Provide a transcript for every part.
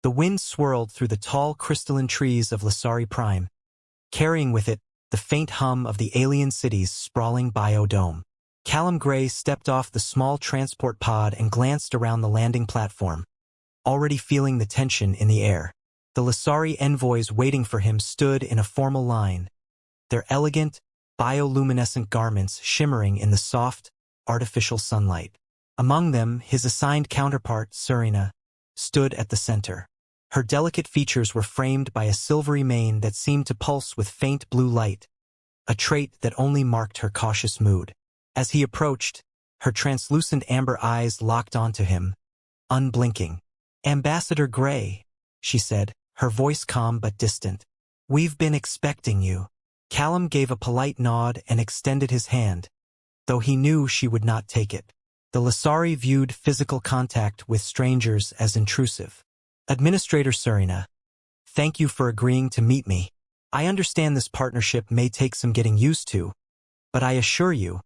The wind swirled through the tall crystalline trees of Lasari Prime, carrying with it the faint hum of the alien city's sprawling biodome. Callum Gray stepped off the small transport pod and glanced around the landing platform, already feeling the tension in the air. The Lasari envoys waiting for him stood in a formal line, their elegant, bioluminescent garments shimmering in the soft, artificial sunlight. Among them, his assigned counterpart, Serena, stood at the center. Her delicate features were framed by a silvery mane that seemed to pulse with faint blue light, a trait that only marked her cautious mood. As he approached, her translucent amber eyes locked onto him, unblinking. "Ambassador Gray," she said, her voice calm but distant. "We've been expecting you." Callum gave a polite nod and extended his hand, though he knew she would not take it. The Lasari viewed physical contact with strangers as intrusive. "Administrator Serena, thank you for agreeing to meet me. I understand this partnership may take some getting used to, but I assure you,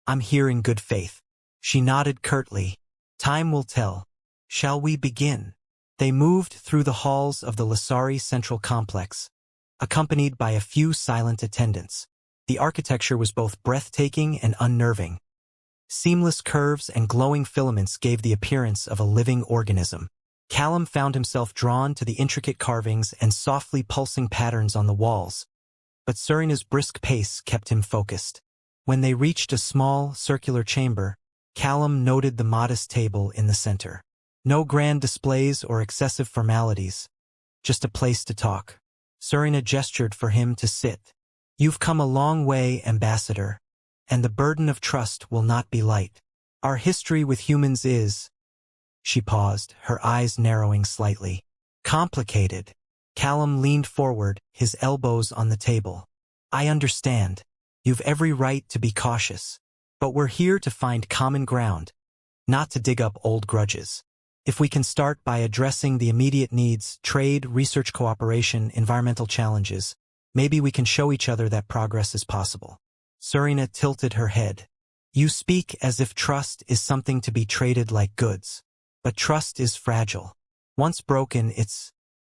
I'm here in good faith." She nodded curtly. "Time will tell. Shall we begin?" They moved through the halls of the Lasari Central Complex, accompanied by a few silent attendants. The architecture was both breathtaking and unnerving. Seamless curves and glowing filaments gave the appearance of a living organism. Callum found himself drawn to the intricate carvings and softly pulsing patterns on the walls, but Serena's brisk pace kept him focused. When they reached a small, circular chamber, Callum noted the modest table in the center. No grand displays or excessive formalities, just a place to talk. Serena gestured for him to sit. "You've come a long way, Ambassador, and the burden of trust will not be light. Our history with humans is—" She paused, her eyes narrowing slightly. "Complicated." Callum leaned forward, his elbows on the table. "I understand. You've every right to be cautious. But we're here to find common ground, not to dig up old grudges. If we can start by addressing the immediate needs, trade, research cooperation, environmental challenges, maybe we can show each other that progress is possible." Serena tilted her head. "You speak as if trust is something to be traded like goods. But trust is fragile. Once broken, it's—"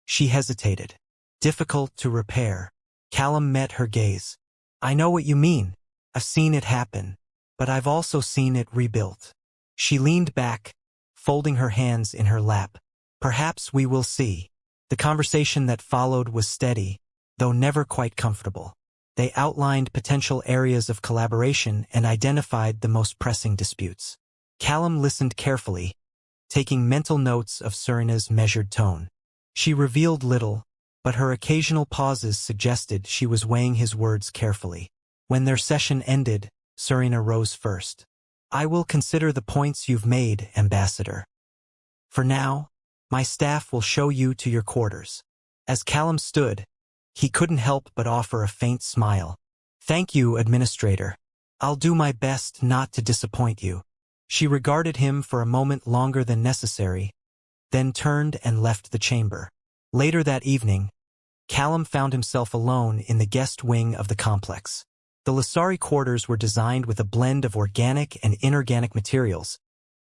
She hesitated. "Difficult to repair." Callum met her gaze. "I know what you mean. I've seen it happen. But I've also seen it rebuilt." She leaned back, folding her hands in her lap. "Perhaps we will see." The conversation that followed was steady, though never quite comfortable. They outlined potential areas of collaboration and identified the most pressing disputes. Callum listened carefully, taking mental notes of Serena's measured tone. She revealed little, but her occasional pauses suggested she was weighing his words carefully. When their session ended, Serena rose first. "I will consider the points you've made, Ambassador. For now, my staff will show you to your quarters." As Callum stood, he couldn't help but offer a faint smile. "Thank you, Administrator. I'll do my best not to disappoint you." She regarded him for a moment longer than necessary, then turned and left the chamber. Later that evening, Callum found himself alone in the guest wing of the complex. The Lasari quarters were designed with a blend of organic and inorganic materials,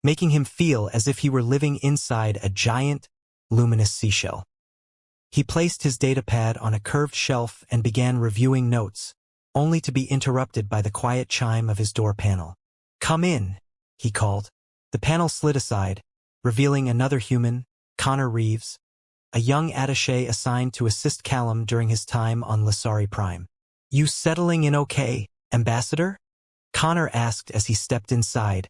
making him feel as if he were living inside a giant, luminous seashell. He placed his datapad on a curved shelf and began reviewing notes, only to be interrupted by the quiet chime of his door panel. "Come in," he called. The panel slid aside, revealing another human, Connor Reeves, a young attaché assigned to assist Callum during his time on Lasari Prime. "You settling in okay, Ambassador?" Connor asked as he stepped inside,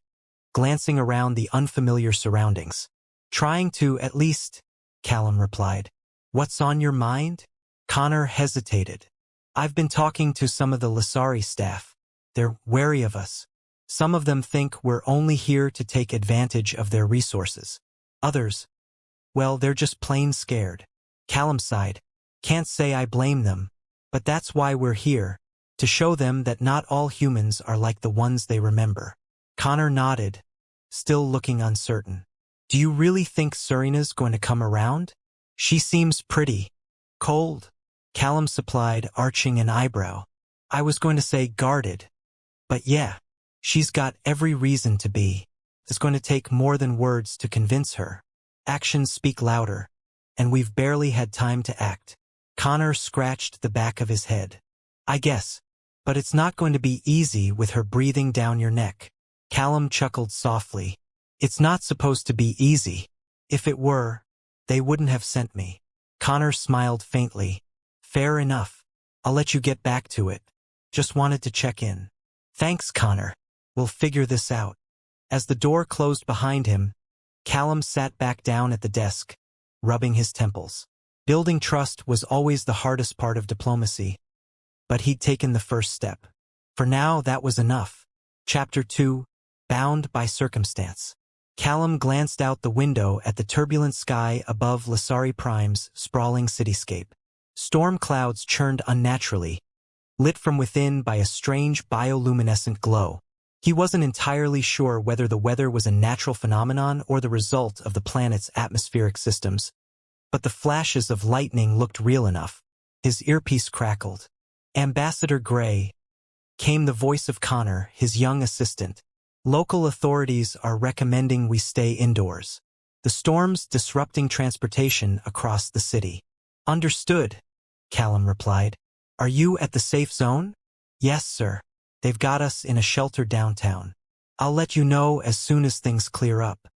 glancing around the unfamiliar surroundings. "Trying to, at least," Callum replied. "What's on your mind?" Connor hesitated. "I've been talking to some of the Lasari staff. They're wary of us. Some of them think we're only here to take advantage of their resources. Others, well, they're just plain scared." Callum sighed. "Can't say I blame them. But that's why we're here, to show them that not all humans are like the ones they remember." Connor nodded, still looking uncertain. "Do you really think Serena's going to come around? She seems pretty cold." Callum supplied, arching an eyebrow. "I was going to say guarded. But yeah, she's got every reason to be. It's going to take more than words to convince her. Actions speak louder, and we've barely had time to act. Connor scratched the back of his head. I guess. But it's not going to be easy with her breathing down your neck. Callum chuckled softly. It's not supposed to be easy. If it were, they wouldn't have sent me. Connor smiled faintly. Fair enough. I'll let you get back to it. Just wanted to check in. Thanks, Connor. We'll figure this out. As the door closed behind him, Callum sat back down at the desk, rubbing his temples. Building trust was always the hardest part of diplomacy. But he'd taken the first step. For now, that was enough. Chapter 2, Bound by Circumstance. Callum glanced out the window at the turbulent sky above Lasari Prime's sprawling cityscape. Storm clouds churned unnaturally, lit from within by a strange bioluminescent glow. He wasn't entirely sure whether the weather was a natural phenomenon or the result of the planet's atmospheric systems, but the flashes of lightning looked real enough. His earpiece crackled. Ambassador Gray, came the voice of Connor, his young assistant. Local authorities are recommending we stay indoors. The storm's disrupting transportation across the city. Understood, Callum replied. Are you at the safe zone? Yes, sir. They've got us in a shelter downtown. I'll let you know as soon as things clear up.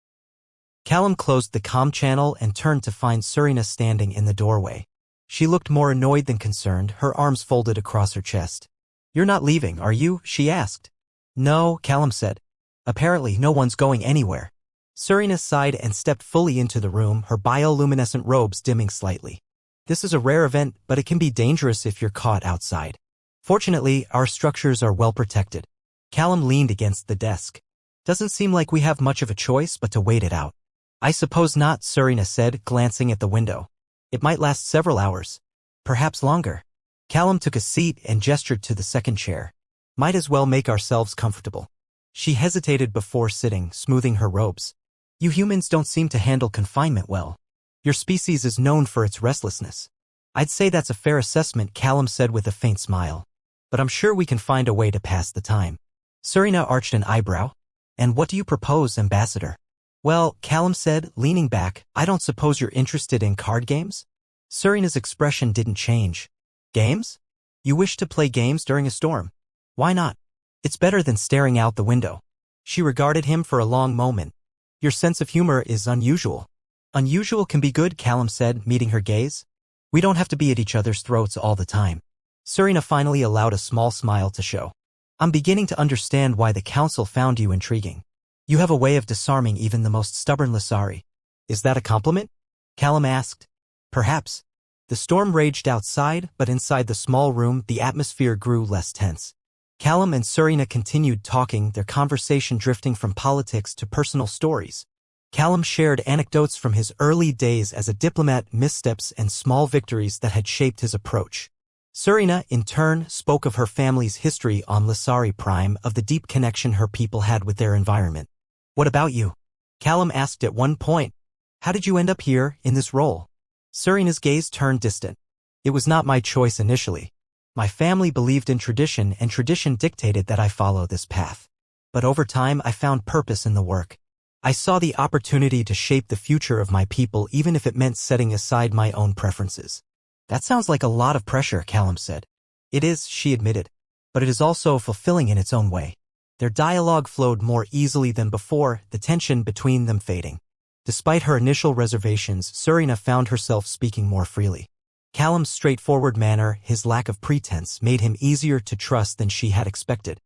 Callum closed the comm channel and turned to find Serena standing in the doorway. She looked more annoyed than concerned, her arms folded across her chest. You're not leaving, are you? She asked. No, Callum said. Apparently no one's going anywhere. Serena sighed and stepped fully into the room, her bioluminescent robes dimming slightly. This is a rare event, but it can be dangerous if you're caught outside. Fortunately, our structures are well protected. Callum leaned against the desk. Doesn't seem like we have much of a choice but to wait it out. I suppose not, Serena said, glancing at the window. It might last several hours. Perhaps longer. Callum took a seat and gestured to the second chair. Might as well make ourselves comfortable. She hesitated before sitting, smoothing her robes. You humans don't seem to handle confinement well. Your species is known for its restlessness. I'd say that's a fair assessment, Callum said with a faint smile. But I'm sure we can find a way to pass the time. Serena arched an eyebrow. And what do you propose, Ambassador? Well, Callum said, leaning back, I don't suppose you're interested in card games? Serena's expression didn't change. Games? You wish to play games during a storm? Why not? It's better than staring out the window. She regarded him for a long moment. Your sense of humor is unusual. Unusual can be good, Callum said, meeting her gaze. We don't have to be at each other's throats all the time. Serena finally allowed a small smile to show. I'm beginning to understand why the council found you intriguing. You have a way of disarming even the most stubborn Lasari. Is that a compliment? Callum asked. Perhaps. The storm raged outside, but inside the small room, the atmosphere grew less tense. Callum and Serena continued talking, their conversation drifting from politics to personal stories. Callum shared anecdotes from his early days as a diplomat, missteps and small victories that had shaped his approach. Serena, in turn, spoke of her family's history on Lasari Prime, of the deep connection her people had with their environment. What about you? Callum asked at one point. How did you end up here, in this role? Serena's gaze turned distant. It was not my choice initially. My family believed in tradition, and tradition dictated that I follow this path. But over time, I found purpose in the work. I saw the opportunity to shape the future of my people, even if it meant setting aside my own preferences. That sounds like a lot of pressure, Callum said. It is, she admitted. But it is also fulfilling in its own way. Their dialogue flowed more easily than before, the tension between them fading. Despite her initial reservations, Serena found herself speaking more freely. Callum's straightforward manner, his lack of pretense, made him easier to trust than she had expected.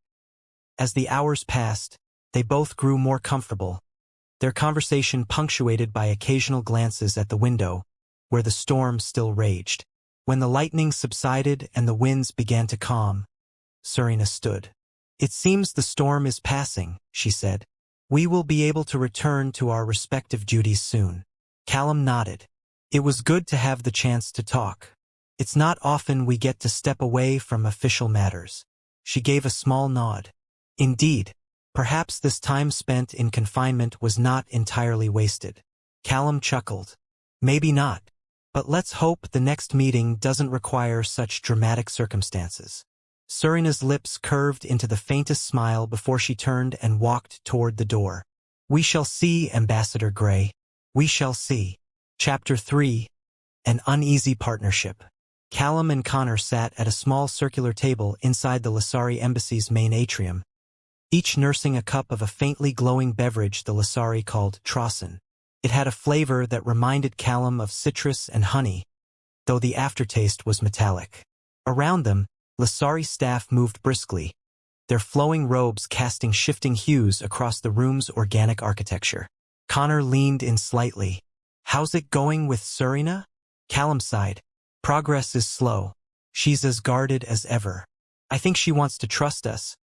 As the hours passed, they both grew more comfortable, their conversation punctuated by occasional glances at the window, where the storm still raged. When the lightning subsided and the winds began to calm, Serena stood. It seems the storm is passing, she said. We will be able to return to our respective duties soon. Callum nodded. It was good to have the chance to talk. It's not often we get to step away from official matters. She gave a small nod. Indeed, perhaps this time spent in confinement was not entirely wasted. Callum chuckled. Maybe not. But let's hope the next meeting doesn't require such dramatic circumstances. Serena's lips curved into the faintest smile before she turned and walked toward the door. We shall see, Ambassador Gray. We shall see. Chapter 3. An uneasy partnership. Callum and Connor sat at a small circular table inside the Lasari embassy's main atrium, each nursing a cup of a faintly glowing beverage the Lasari called Trossin. It had a flavor that reminded Callum of citrus and honey, though the aftertaste was metallic. Around them, Lasari staff moved briskly, their flowing robes casting shifting hues across the room's organic architecture. Connor leaned in slightly. "How's it going with Serena?" Callum sighed. "Progress is slow. She's as guarded as ever. I think she wants to trust us,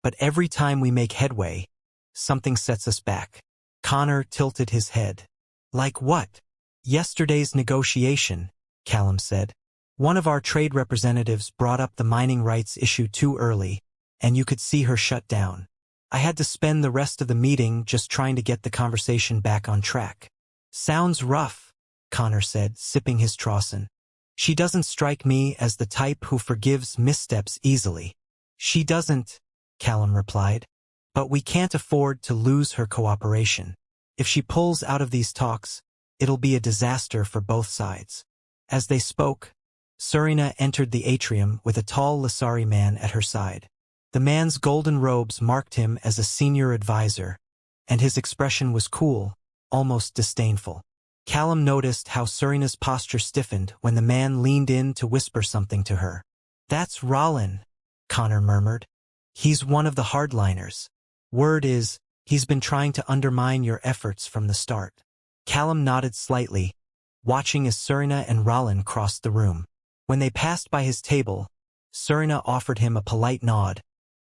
but every time we make headway, something sets us back." Connor tilted his head. "Like what?" "Yesterday's negotiation," Callum said. "One of our trade representatives brought up the mining rights issue too early, and you could see her shut down. I had to spend the rest of the meeting just trying to get the conversation back on track." "Sounds rough," Connor said, sipping his Trossin. "She doesn't strike me as the type who forgives missteps easily." "She doesn't," Callum replied. "But we can't afford to lose her cooperation. If she pulls out of these talks, it'll be a disaster for both sides." As they spoke, Serena entered the atrium with a tall Lasari man at her side. The man's golden robes marked him as a senior advisor, and his expression was cool, almost disdainful. Callum noticed how Serena's posture stiffened when the man leaned in to whisper something to her. "That's Rollin," Connor murmured. "He's one of the hardliners. Word is, he's been trying to undermine your efforts from the start." Callum nodded slightly, watching as Serena and Rollin crossed the room. When they passed by his table, Serena offered him a polite nod,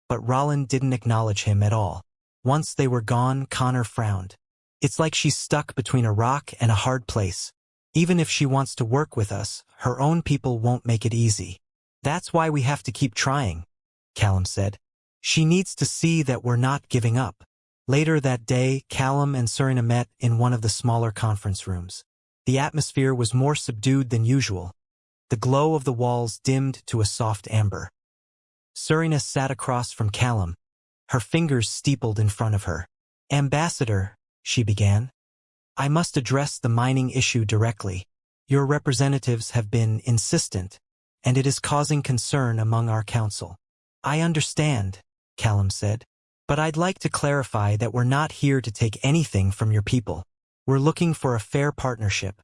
but Rollin didn't acknowledge him at all. Once they were gone, Connor frowned. "It's like she's stuck between a rock and a hard place. Even if she wants to work with us, her own people won't make it easy." "That's why we have to keep trying," Callum said. "She needs to see that we're not giving up." Later that day, Callum and Serena met in one of the smaller conference rooms. The atmosphere was more subdued than usual, the glow of the walls dimmed to a soft amber. Serena sat across from Callum, her fingers steepled in front of her. "Ambassador," she began, "I must address the mining issue directly. Your representatives have been insistent, and it is causing concern among our council." "I understand," Callum said, "but I'd like to clarify that we're not here to take anything from your people. We're looking for a fair partnership,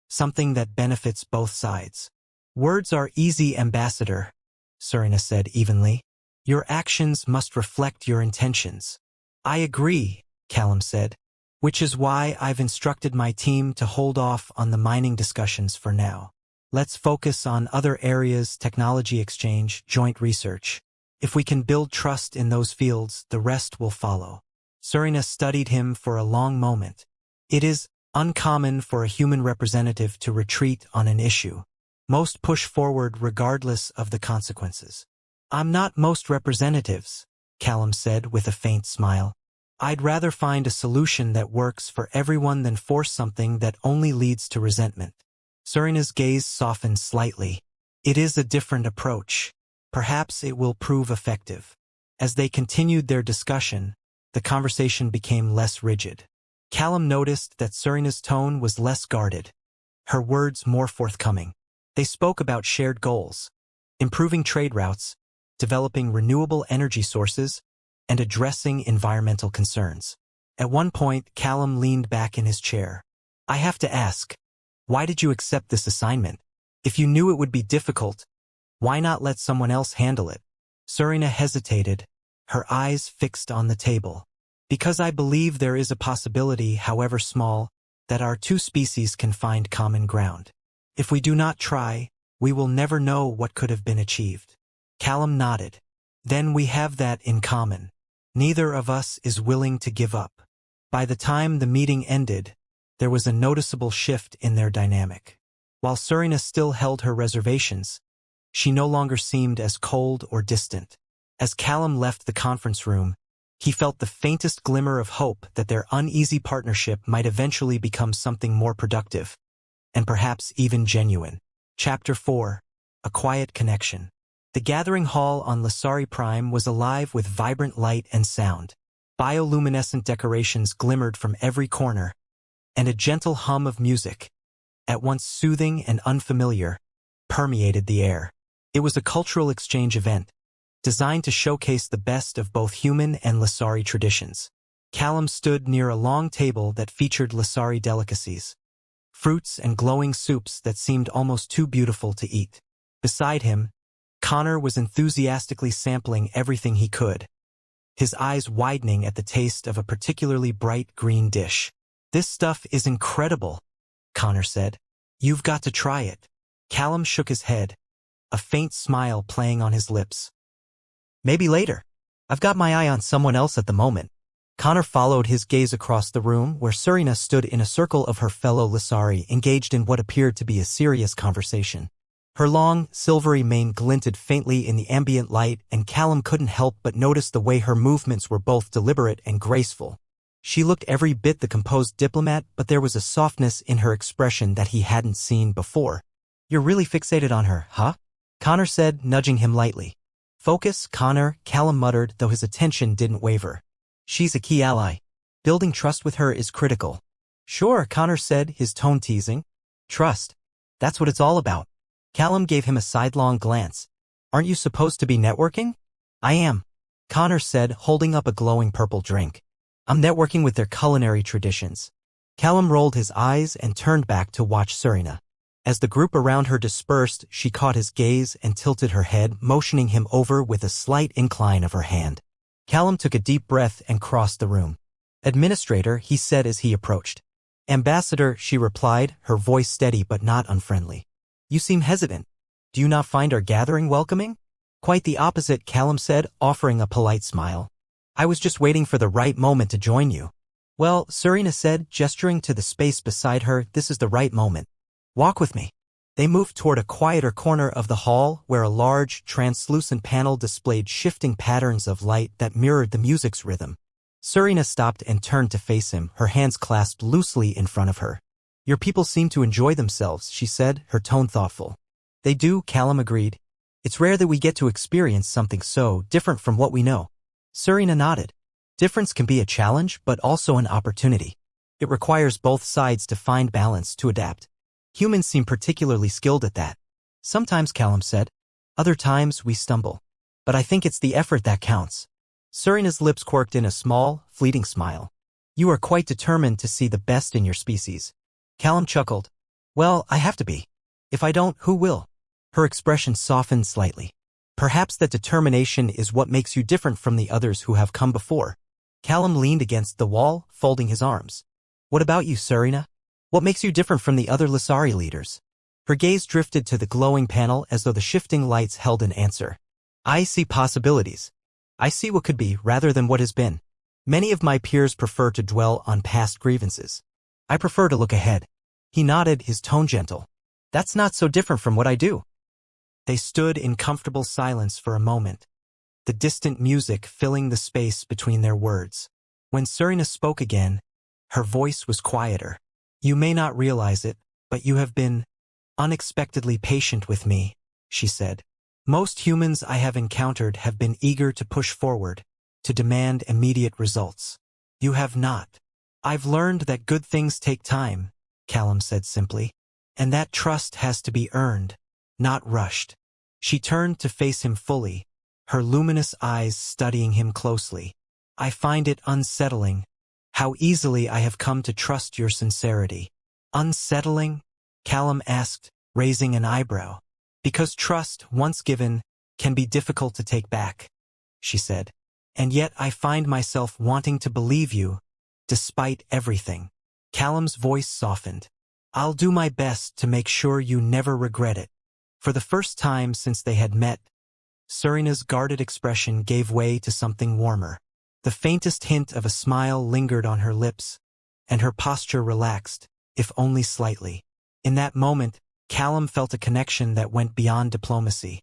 something that benefits both sides." "Words are easy, Ambassador," Serena said evenly. "Your actions must reflect your intentions." "I agree," Callum said, "which is why I've instructed my team to hold off on the mining discussions for now. Let's focus on other areas: technology exchange, joint research. If we can build trust in those fields, the rest will follow." Serena studied him for a long moment. "It is uncommon for a human representative to retreat on an issue. Most push forward regardless of the consequences." "I'm not most representatives," Callum said with a faint smile. "I'd rather find a solution that works for everyone than force something that only leads to resentment." Serena's gaze softened slightly. "It is a different approach. Perhaps it will prove effective." As they continued their discussion, the conversation became less rigid. Callum noticed that Serena's tone was less guarded, her words more forthcoming. They spoke about shared goals: improving trade routes, developing renewable energy sources, and addressing environmental concerns. At one point, Callum leaned back in his chair. "I have to ask, why did you accept this assignment? If you knew it would be difficult, why not let someone else handle it?" Serena hesitated, her eyes fixed on the table. "Because I believe there is a possibility, however small, that our two species can find common ground. If we do not try, we will never know what could have been achieved." Callum nodded. "Then we have that in common. Neither of us is willing to give up." By the time the meeting ended, there was a noticeable shift in their dynamic. While Serena still held her reservations, she no longer seemed as cold or distant. As Callum left the conference room, he felt the faintest glimmer of hope that their uneasy partnership might eventually become something more productive, and perhaps even genuine. Chapter 4. A Quiet Connection. The gathering hall on Lasari Prime was alive with vibrant light and sound. Bioluminescent decorations glimmered from every corner, and a gentle hum of music, at once soothing and unfamiliar, permeated the air. It was a cultural exchange event, designed to showcase the best of both human and Lasari traditions. Callum stood near a long table that featured Lasari delicacies, fruits and glowing soups that seemed almost too beautiful to eat. Beside him, Connor was enthusiastically sampling everything he could, his eyes widening at the taste of a particularly bright green dish. "This stuff is incredible," Connor said. "You've got to try it." Callum shook his head, a faint smile playing on his lips. "Maybe later. I've got my eye on someone else at the moment." Connor followed his gaze across the room where Serena stood in a circle of her fellow Lasari engaged in what appeared to be a serious conversation. Her long, silvery mane glinted faintly in the ambient light, and Callum couldn't help but notice the way her movements were both deliberate and graceful. She looked every bit the composed diplomat, but there was a softness in her expression that he hadn't seen before. "You're really fixated on her, huh?" Connor said, nudging him lightly. "Focus, Connor," Callum muttered, though his attention didn't waver. "She's a key ally. Building trust with her is critical." "Sure," Connor said, his tone teasing. "Trust. That's what it's all about." Callum gave him a sidelong glance. "Aren't you supposed to be networking?" "I am," Connor said, holding up a glowing purple drink. "I'm networking with their culinary traditions." Callum rolled his eyes and turned back to watch Serena. As the group around her dispersed, she caught his gaze and tilted her head, motioning him over with a slight incline of her hand. Callum took a deep breath and crossed the room. "Administrator," he said as he approached. "Ambassador," she replied, her voice steady but not unfriendly. "You seem hesitant. Do you not find our gathering welcoming?" "Quite the opposite," Callum said, offering a polite smile. "I was just waiting for the right moment to join you." "Well," Serena said, gesturing to the space beside her, "this is the right moment. Walk with me." They moved toward a quieter corner of the hall where a large, translucent panel displayed shifting patterns of light that mirrored the music's rhythm. Serena stopped and turned to face him, her hands clasped loosely in front of her. "Your people seem to enjoy themselves," she said, her tone thoughtful. "They do," Callum agreed. "It's rare that we get to experience something so different from what we know." Serena nodded. "Difference can be a challenge, but also an opportunity. It requires both sides to find balance, to adapt. Humans seem particularly skilled at that." "Sometimes," Callum said. "Other times we stumble. But I think it's the effort that counts." Serena's lips quirked in a small, fleeting smile. "You are quite determined to see the best in your species." Callum chuckled. "Well, I have to be. If I don't, who will?" Her expression softened slightly. "Perhaps that determination is what makes you different from the others who have come before." Callum leaned against the wall, folding his arms. "What about you, Serena? What makes you different from the other Lasari leaders?" Her gaze drifted to the glowing panel as though the shifting lights held an answer. "I see possibilities. I see what could be rather than what has been. Many of my peers prefer to dwell on past grievances. I prefer to look ahead." He nodded, his tone gentle. "That's not so different from what I do." They stood in comfortable silence for a moment, the distant music filling the space between their words. When Serena spoke again, her voice was quieter. "You may not realize it, but you have been unexpectedly patient with me," she said. "Most humans I have encountered have been eager to push forward, to demand immediate results. You have not. I've learned that good things take time," Callum said simply, "and that trust has to be earned, not rushed." She turned to face him fully, her luminous eyes studying him closely. "I find it unsettling how easily I have come to trust your sincerity." "Unsettling?" Callum asked, raising an eyebrow. "Because trust, once given, can be difficult to take back," she said. "And yet I find myself wanting to believe you, despite everything." Callum's voice softened. "I'll do my best to make sure you never regret it." For the first time since they had met, Serena's guarded expression gave way to something warmer. The faintest hint of a smile lingered on her lips, and her posture relaxed, if only slightly. In that moment, Callum felt a connection that went beyond diplomacy.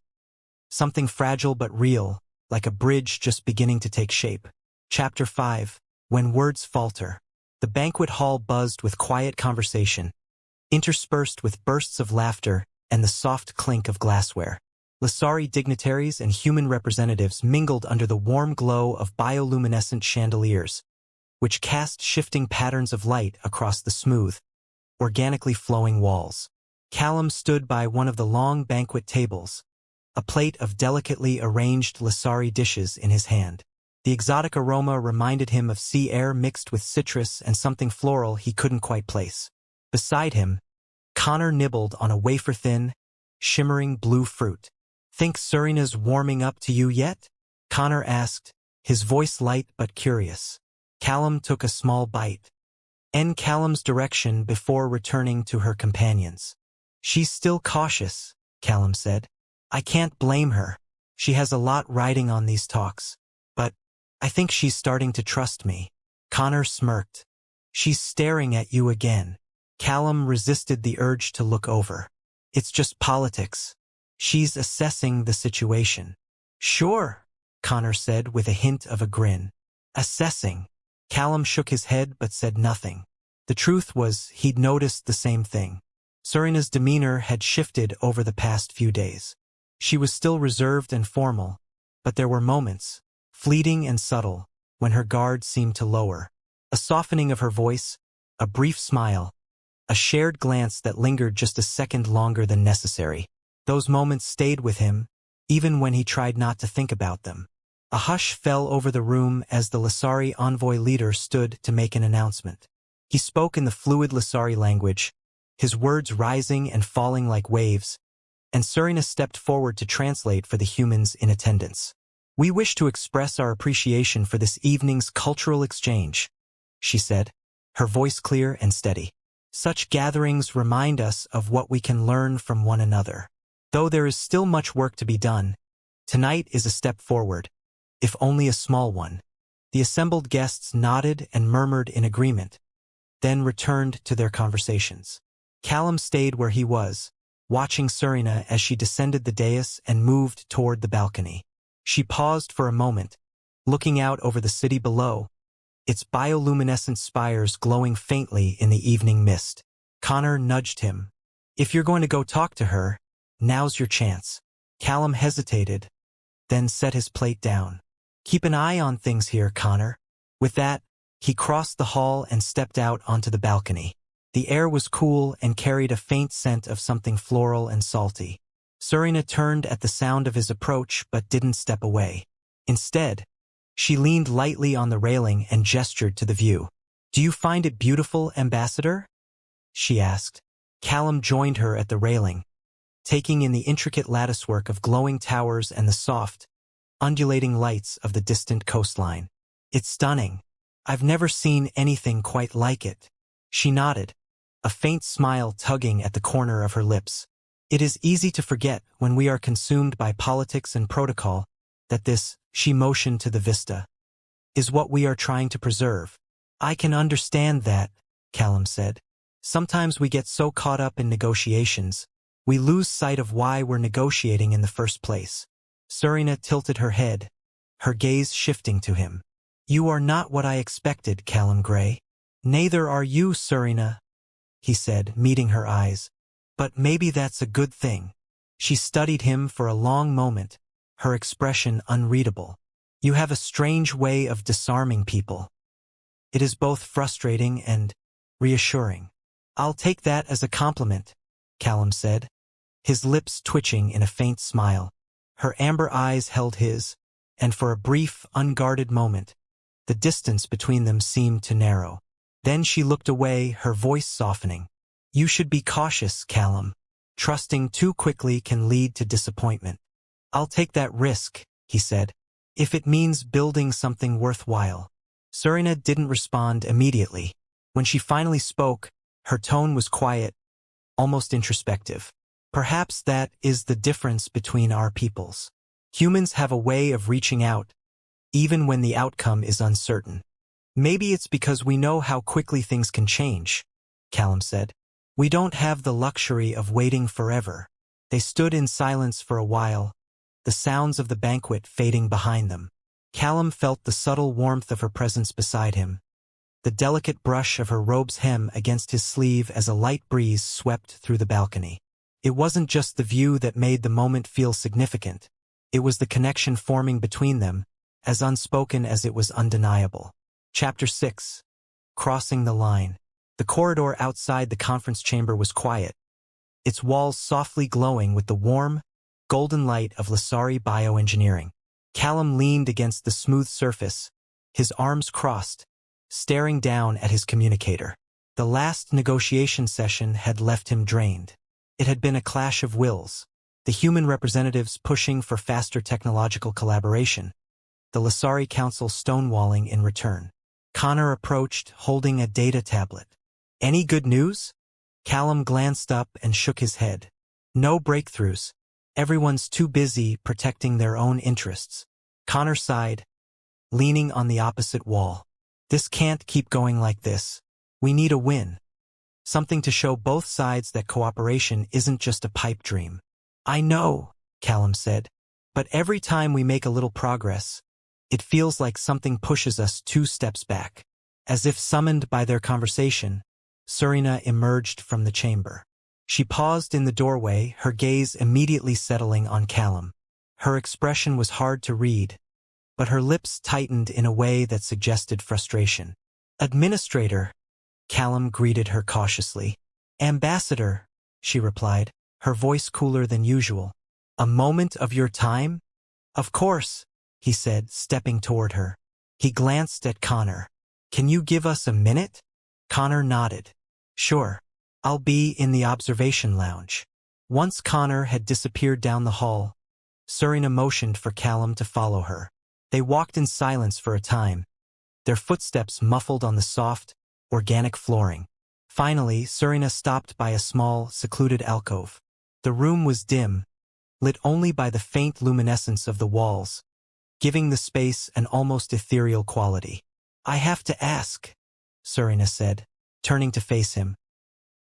Something fragile but real, like a bridge just beginning to take shape. Chapter 5. When Words Falter. The banquet hall buzzed with quiet conversation, interspersed with bursts of laughter and the soft clink of glassware. Lasari dignitaries and human representatives mingled under the warm glow of bioluminescent chandeliers, which cast shifting patterns of light across the smooth, organically flowing walls. Callum stood by one of the long banquet tables, a plate of delicately arranged Lissari dishes in his hand. The exotic aroma reminded him of sea air mixed with citrus and something floral he couldn't quite place. Beside him, Connor nibbled on a wafer-thin, shimmering blue fruit. "Think Serina's warming up to you yet?" Connor asked, his voice light but curious. Callum took a small bite, in Callum's direction before returning to her companions. "She's still cautious," Callum said. "I can't blame her. She has a lot riding on these talks. But I think she's starting to trust me." Connor smirked. "She's staring at you again." Callum resisted the urge to look over. "It's just politics. She's assessing the situation." "Sure," Connor said with a hint of a grin. "Assessing." Callum shook his head but said nothing. The truth was he'd noticed the same thing. Serina's demeanor had shifted over the past few days. She was still reserved and formal, but there were moments, fleeting and subtle, when her guard seemed to lower. A softening of her voice, a brief smile, a shared glance that lingered just a second longer than necessary. Those moments stayed with him, even when he tried not to think about them. A hush fell over the room as the Lissari envoy leader stood to make an announcement. He spoke in the fluid Lissari language, his words rising and falling like waves, and Serina stepped forward to translate for the humans in attendance. "We wish to express our appreciation for this evening's cultural exchange," she said, her voice clear and steady. "Such gatherings remind us of what we can learn from one another. Though there is still much work to be done, tonight is a step forward, if only a small one." The assembled guests nodded and murmured in agreement, then returned to their conversations. Callum stayed where he was, watching Serina as she descended the dais and moved toward the balcony. She paused for a moment, looking out over the city below, its bioluminescent spires glowing faintly in the evening mist. Connor nudged him. "If you're going to go talk to her, now's your chance." Callum hesitated, then set his plate down. "Keep an eye on things here, Connor." With that, he crossed the hall and stepped out onto the balcony. The air was cool and carried a faint scent of something floral and salty. Serina turned at the sound of his approach but didn't step away. Instead, she leaned lightly on the railing and gestured to the view. "Do you find it beautiful, Ambassador?" she asked. Callum joined her at the railing, taking in the intricate latticework of glowing towers and the soft, undulating lights of the distant coastline. "It's stunning. I've never seen anything quite like it." She nodded, a faint smile tugging at the corner of her lips. "It is easy to forget when we are consumed by politics and protocol that this," she motioned to the vista, "is what we are trying to preserve." "I can understand that," Callum said. "Sometimes we get so caught up in negotiations, we lose sight of why we're negotiating in the first place." Serina tilted her head, her gaze shifting to him. "You are not what I expected, Callum Gray." "Neither are you, Serina," he said, meeting her eyes. "But maybe that's a good thing." She studied him for a long moment, her expression unreadable. "You have a strange way of disarming people. It is both frustrating and reassuring." "I'll take that as a compliment," Callum said, his lips twitching in a faint smile. Her amber eyes held his, and for a brief, unguarded moment, the distance between them seemed to narrow. Then she looked away, her voice softening. "You should be cautious, Callum. Trusting too quickly can lead to disappointment." "I'll take that risk," he said, "if it means building something worthwhile." Serina didn't respond immediately. When she finally spoke, her tone was quiet, almost introspective. "Perhaps that is the difference between our peoples. Humans have a way of reaching out, even when the outcome is uncertain." "Maybe it's because we know how quickly things can change," Callum said. "We don't have the luxury of waiting forever." They stood in silence for a while, the sounds of the banquet fading behind them. Callum felt the subtle warmth of her presence beside him, the delicate brush of her robe's hem against his sleeve as a light breeze swept through the balcony. It wasn't just the view that made the moment feel significant. It was the connection forming between them, as unspoken as it was undeniable. Chapter 6. Crossing the Line. The corridor outside the conference chamber was quiet, its walls softly glowing with the warm, golden light of Lasari bioengineering. Callum leaned against the smooth surface, his arms crossed, staring down at his communicator. The last negotiation session had left him drained. It had been a clash of wills, the human representatives pushing for faster technological collaboration, the Lasari Council stonewalling in return. Connor approached, holding a data tablet. "Any good news?" Callum glanced up and shook his head. "No breakthroughs. Everyone's too busy protecting their own interests." Connor sighed, leaning on the opposite wall. "This can't keep going like this. We need a win. Something to show both sides that cooperation isn't just a pipe dream." "I know," Callum said, "but every time we make a little progress, it feels like something pushes us 2 steps back." As if summoned by their conversation, Serena emerged from the chamber. She paused in the doorway, her gaze immediately settling on Callum. Her expression was hard to read, but her lips tightened in a way that suggested frustration. "Administrator," Callum greeted her cautiously. "Ambassador," she replied, her voice cooler than usual. "A moment of your time?" "Of course," he said, stepping toward her. He glanced at Connor. "Can you give us a minute?" Connor nodded. "Sure. I'll be in the observation lounge." Once Connor had disappeared down the hall, Serena motioned for Callum to follow her. They walked in silence for a time, their footsteps muffled on the soft, organic flooring. Finally, Serena stopped by a small, secluded alcove. The room was dim, lit only by the faint luminescence of the walls, giving the space an almost ethereal quality. "I have to ask," Serena said, turning to face him.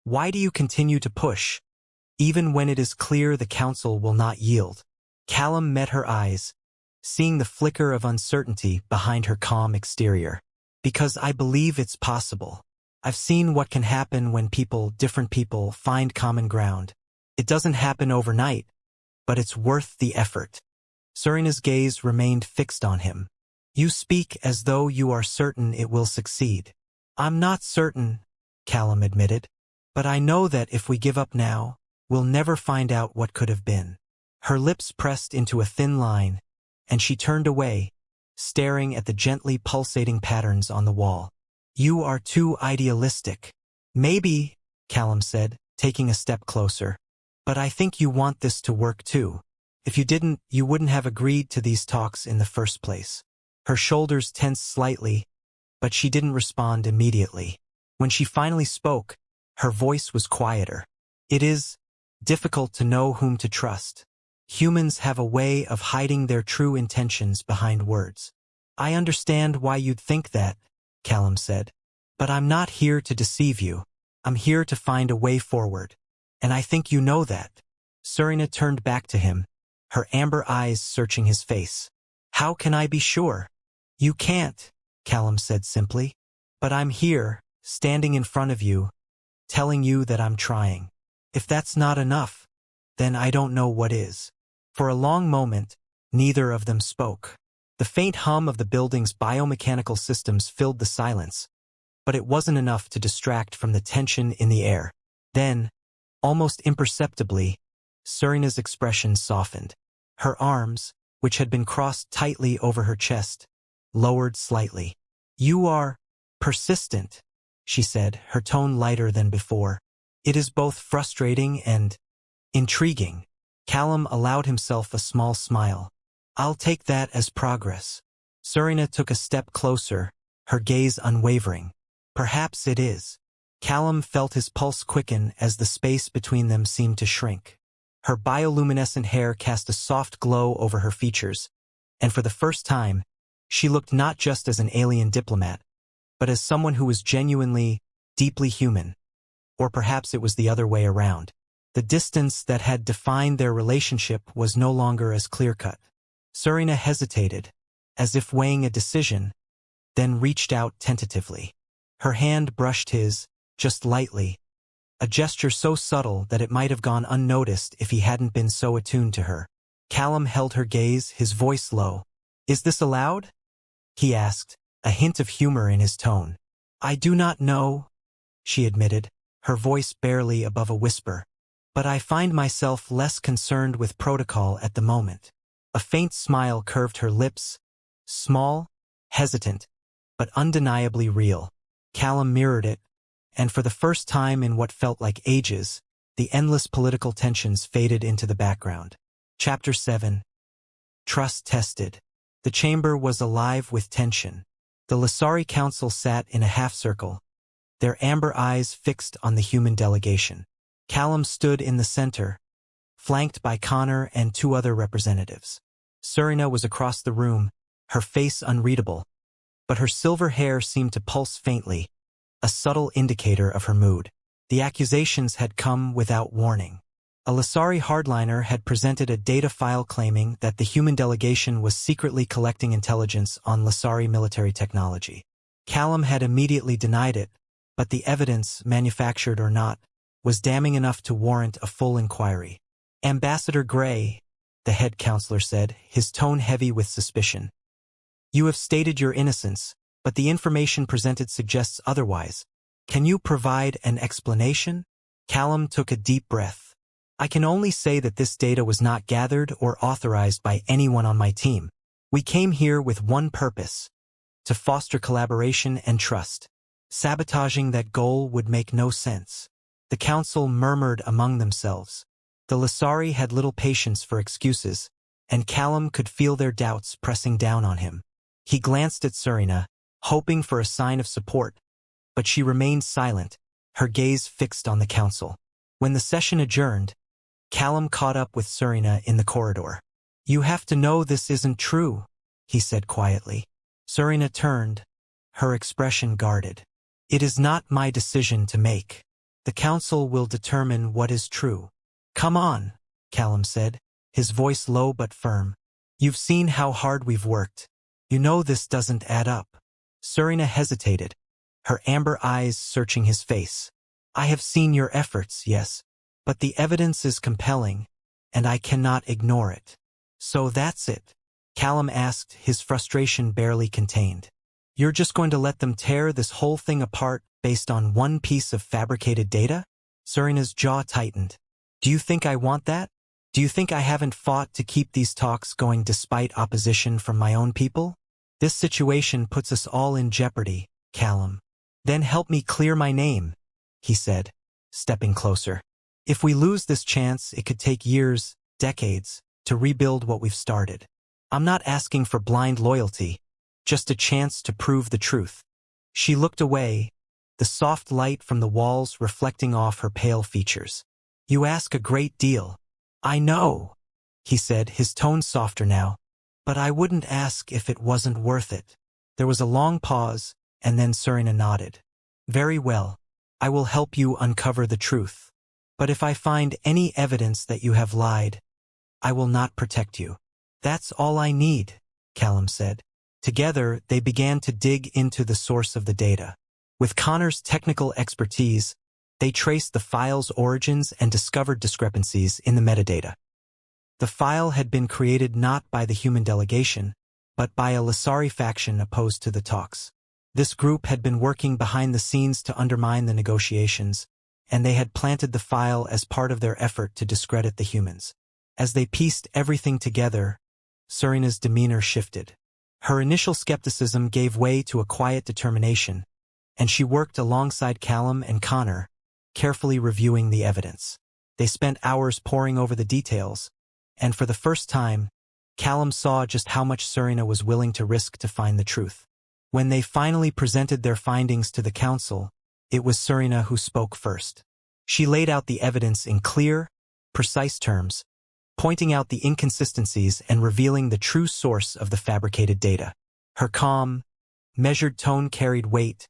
"Why do you continue to push, even when it is clear the council will not yield?" Callum met her eyes, seeing the flicker of uncertainty behind her calm exterior. "Because I believe it's possible. I've seen what can happen when different people, find common ground. It doesn't happen overnight, but it's worth the effort." Serena's gaze remained fixed on him. "You speak as though you are certain it will succeed." "I'm not certain," Callum admitted, "but I know that if we give up now, we'll never find out what could have been." Her lips pressed into a thin line, and she turned away, staring at the gently pulsating patterns on the wall. "You are too idealistic." "Maybe," Callum said, taking a step closer. "But I think you want this to work too. If you didn't, you wouldn't have agreed to these talks in the first place." Her shoulders tensed slightly, but she didn't respond immediately. When she finally spoke, her voice was quieter. "It is difficult to know whom to trust. Humans have a way of hiding their true intentions behind words." "I understand why you'd think that," Callum said. "But I'm not here to deceive you. I'm here to find a way forward. And I think you know that." Serena turned back to him, her amber eyes searching his face. "How can I be sure?" "You can't," Callum said simply. "But I'm here, standing in front of you, telling you that I'm trying. If that's not enough, then I don't know what is." For a long moment, neither of them spoke. The faint hum of the building's biomechanical systems filled the silence, but it wasn't enough to distract from the tension in the air. Then, almost imperceptibly, Serena's expression softened. Her arms, which had been crossed tightly over her chest, lowered slightly. "You are persistent," she said, her tone lighter than before. "It is both frustrating and intriguing." Callum allowed himself a small smile. "I'll take that as progress." Serena took a step closer, her gaze unwavering. "Perhaps it is." Callum felt his pulse quicken as the space between them seemed to shrink. Her bioluminescent hair cast a soft glow over her features, and for the first time, she looked not just as an alien diplomat, but as someone who was genuinely, deeply human. Or perhaps it was the other way around. The distance that had defined their relationship was no longer as clear-cut. Serena hesitated, as if weighing a decision, then reached out tentatively. Her hand brushed his, just lightly, a gesture so subtle that it might have gone unnoticed if he hadn't been so attuned to her. Callum held her gaze, his voice low. "Is this allowed?" he asked, a hint of humor in his tone. "I do not know," she admitted, her voice barely above a whisper. But I find myself less concerned with protocol at the moment. A faint smile curved her lips, small, hesitant, but undeniably real. Callum mirrored it, and for the first time in what felt like ages, the endless political tensions faded into the background. Chapter 7. Trust Tested. The chamber was alive with tension. The Lasari Council sat in a half-circle, their amber eyes fixed on the human delegation. Callum stood in the center, flanked by Connor and two other representatives. Serena was across the room, her face unreadable, but her silver hair seemed to pulse faintly, a subtle indicator of her mood. The accusations had come without warning. A Lasari hardliner had presented a data file claiming that the human delegation was secretly collecting intelligence on Lasari military technology. Callum had immediately denied it, but the evidence, manufactured or not, was damning enough to warrant a full inquiry. Ambassador Gray, the head counselor said, his tone heavy with suspicion. You have stated your innocence, but the information presented suggests otherwise. Can you provide an explanation? Callum took a deep breath. I can only say that this data was not gathered or authorized by anyone on my team. We came here with one purpose: to foster collaboration and trust. Sabotaging that goal would make no sense. The council murmured among themselves. The Lasari had little patience for excuses, and Callum could feel their doubts pressing down on him. He glanced at Serena, hoping for a sign of support, but she remained silent, her gaze fixed on the council. When the session adjourned, Callum caught up with Serena in the corridor. You have to know this isn't true, he said quietly. Serena turned, her expression guarded. It is not my decision to make. The council will determine what is true. Come on, Callum said, his voice low but firm. You've seen how hard we've worked. You know this doesn't add up. Serena hesitated, her amber eyes searching his face. I have seen your efforts, yes, but the evidence is compelling, and I cannot ignore it. So that's it? Callum asked, his frustration barely contained. You're just going to let them tear this whole thing apart based on one piece of fabricated data? Serena's jaw tightened. Do you think I want that? Do you think I haven't fought to keep these talks going despite opposition from my own people? This situation puts us all in jeopardy, Callum. Then help me clear my name, he said, stepping closer. If we lose this chance, it could take years, decades, to rebuild what we've started. I'm not asking for blind loyalty, just a chance to prove the truth. She looked away, the soft light from the walls reflecting off her pale features. You ask a great deal. I know, he said, his tone softer now, but I wouldn't ask if it wasn't worth it. There was a long pause, and then Serena nodded. Very well, I will help you uncover the truth. But if I find any evidence that you have lied, I will not protect you. That's all I need, Callum said. Together, they began to dig into the source of the data. With Connor's technical expertise, they traced the file's origins and discovered discrepancies in the metadata. The file had been created not by the human delegation, but by a Lasari faction opposed to the talks. This group had been working behind the scenes to undermine the negotiations, and they had planted the file as part of their effort to discredit the humans. As they pieced everything together, Serena's demeanor shifted. Her initial skepticism gave way to a quiet determination, and she worked alongside Callum and Connor, carefully reviewing the evidence. They spent hours poring over the details, and for the first time, Callum saw just how much Serena was willing to risk to find the truth. When they finally presented their findings to the council, it was Serena who spoke first. She laid out the evidence in clear, precise terms, pointing out the inconsistencies and revealing the true source of the fabricated data. Her calm, measured tone carried weight,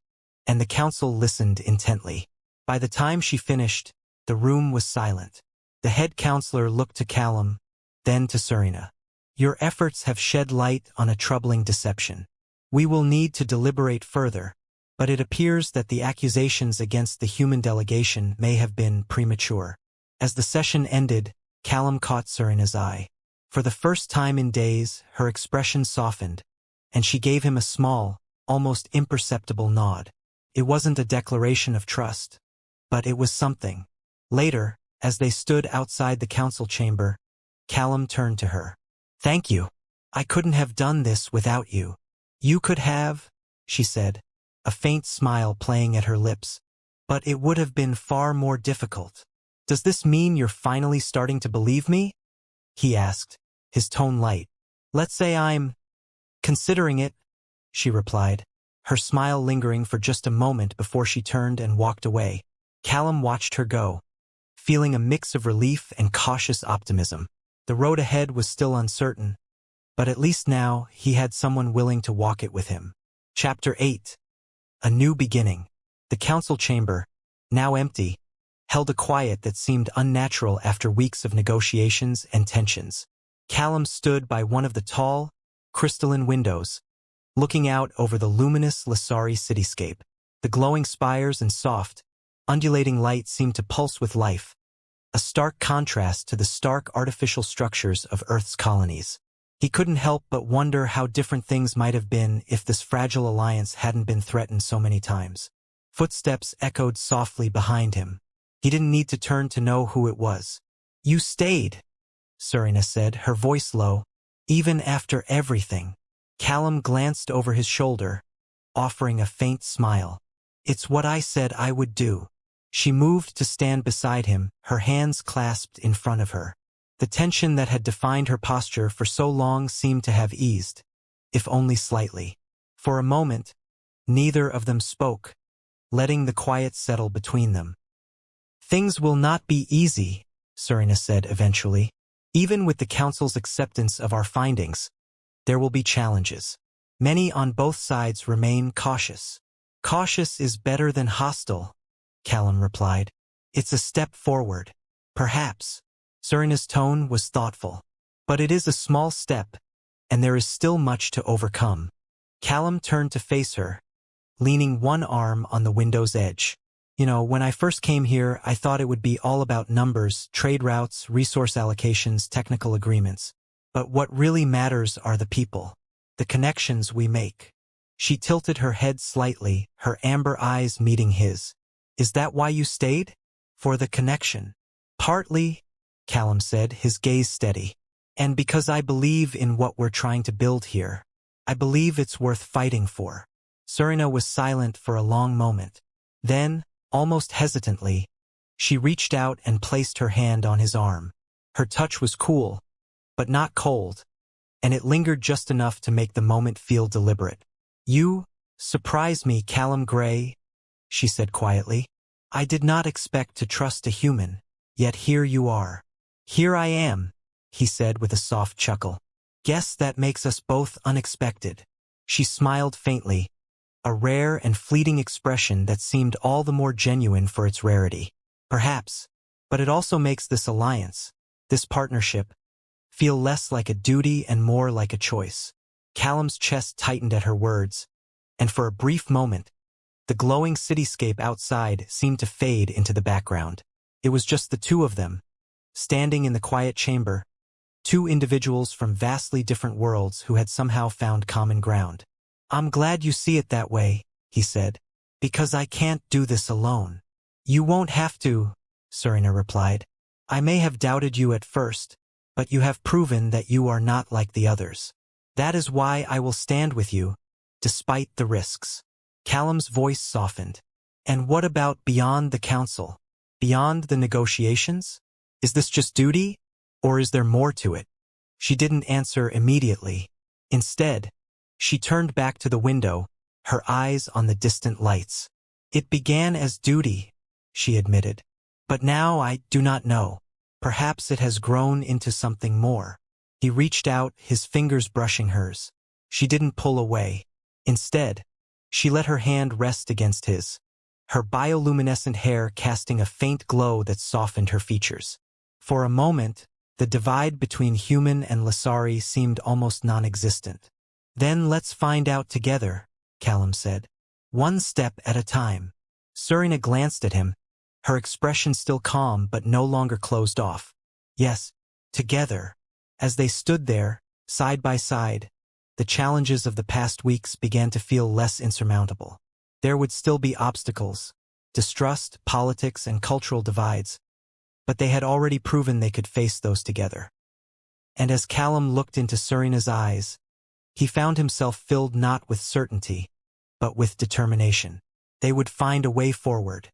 and the council listened intently. By the time she finished, the room was silent. The head counselor looked to Callum, then to Serena. Your efforts have shed light on a troubling deception. We will need to deliberate further, but it appears that the accusations against the human delegation may have been premature. As the session ended, Callum caught Serena's eye. For the first time in days, her expression softened, and she gave him a small, almost imperceptible nod. It wasn't a declaration of trust, but it was something. Later, as they stood outside the council chamber, Callum turned to her. "Thank you. I couldn't have done this without you." "You could have," she said, a faint smile playing at her lips, "but it would have been far more difficult." "Does this mean you're finally starting to believe me?" he asked, his tone light. "Let's say I'm considering it," she replied, her smile lingering for just a moment before she turned and walked away. Callum watched her go, feeling a mix of relief and cautious optimism. The road ahead was still uncertain, but at least now he had someone willing to walk it with him. Chapter 8. A New Beginning. The council chamber, now empty, held a quiet that seemed unnatural after weeks of negotiations and tensions. Callum stood by one of the tall, crystalline windows, looking out over the luminous Lasari cityscape. The glowing spires and soft, undulating light seemed to pulse with life, a stark contrast to the stark artificial structures of Earth's colonies. He couldn't help but wonder how different things might have been if this fragile alliance hadn't been threatened so many times. Footsteps echoed softly behind him. He didn't need to turn to know who it was. "You stayed," Serena said, her voice low, "even after everything." Callum glanced over his shoulder, offering a faint smile. "It's what I said I would do." She moved to stand beside him, her hands clasped in front of her. The tension that had defined her posture for so long seemed to have eased, if only slightly. For a moment, neither of them spoke, letting the quiet settle between them. "Things will not be easy," Serena said eventually. "Even with the Council's acceptance of our findings, there will be challenges. Many on both sides remain cautious." "Cautious is better than hostile," Callum replied. "It's a step forward. Perhaps." Serena's tone was thoughtful. "But it is a small step, and there is still much to overcome." Callum turned to face her, leaning one arm on the window's edge. "You know, when I first came here, I thought it would be all about numbers, trade routes, resource allocations, technical agreements. But what really matters are the people, the connections we make." She tilted her head slightly, her amber eyes meeting his. "Is that why you stayed? For the connection?" "Partly," Callum said, his gaze steady. "And because I believe in what we're trying to build here. I believe it's worth fighting for." Serena was silent for a long moment. Then, almost hesitantly, she reached out and placed her hand on his arm. Her touch was cool, but not cold, and it lingered just enough to make the moment feel deliberate. "You surprise me, Callum Gray," she said quietly. "I did not expect to trust a human, yet here you are." "Here I am," he said with a soft chuckle. "Guess that makes us both unexpected." She smiled faintly, a rare and fleeting expression that seemed all the more genuine for its rarity. "Perhaps, but it also makes this alliance, this partnership, feel less like a duty and more like a choice." Callum's chest tightened at her words, and for a brief moment, the glowing cityscape outside seemed to fade into the background. It was just the two of them, standing in the quiet chamber, two individuals from vastly different worlds who had somehow found common ground. "I'm glad you see it that way," he said, "because I can't do this alone." "You won't have to," Serena replied. "I may have doubted you at first, but you have proven that you are not like the others. That is why I will stand with you, despite the risks." Callum's voice softened. "And what about beyond the council? Beyond the negotiations? Is this just duty, or is there more to it?" She didn't answer immediately. Instead, she turned back to the window, her eyes on the distant lights. "It began as duty," she admitted. "But now I do not know. Perhaps it has grown into something more." He reached out, his fingers brushing hers. She didn't pull away. Instead, she let her hand rest against his, her bioluminescent hair casting a faint glow that softened her features. For a moment, the divide between human and Lasari seemed almost non-existent. "Then let's find out together," Callum said. "One step at a time." Serena glanced at him, her expression still calm but no longer closed off. "Yes, together." As they stood there, side by side, the challenges of the past weeks began to feel less insurmountable. There would still be obstacles, distrust, politics, and cultural divides, but they had already proven they could face those together. And as Callum looked into Serena's eyes, he found himself filled not with certainty, but with determination. They would find a way forward,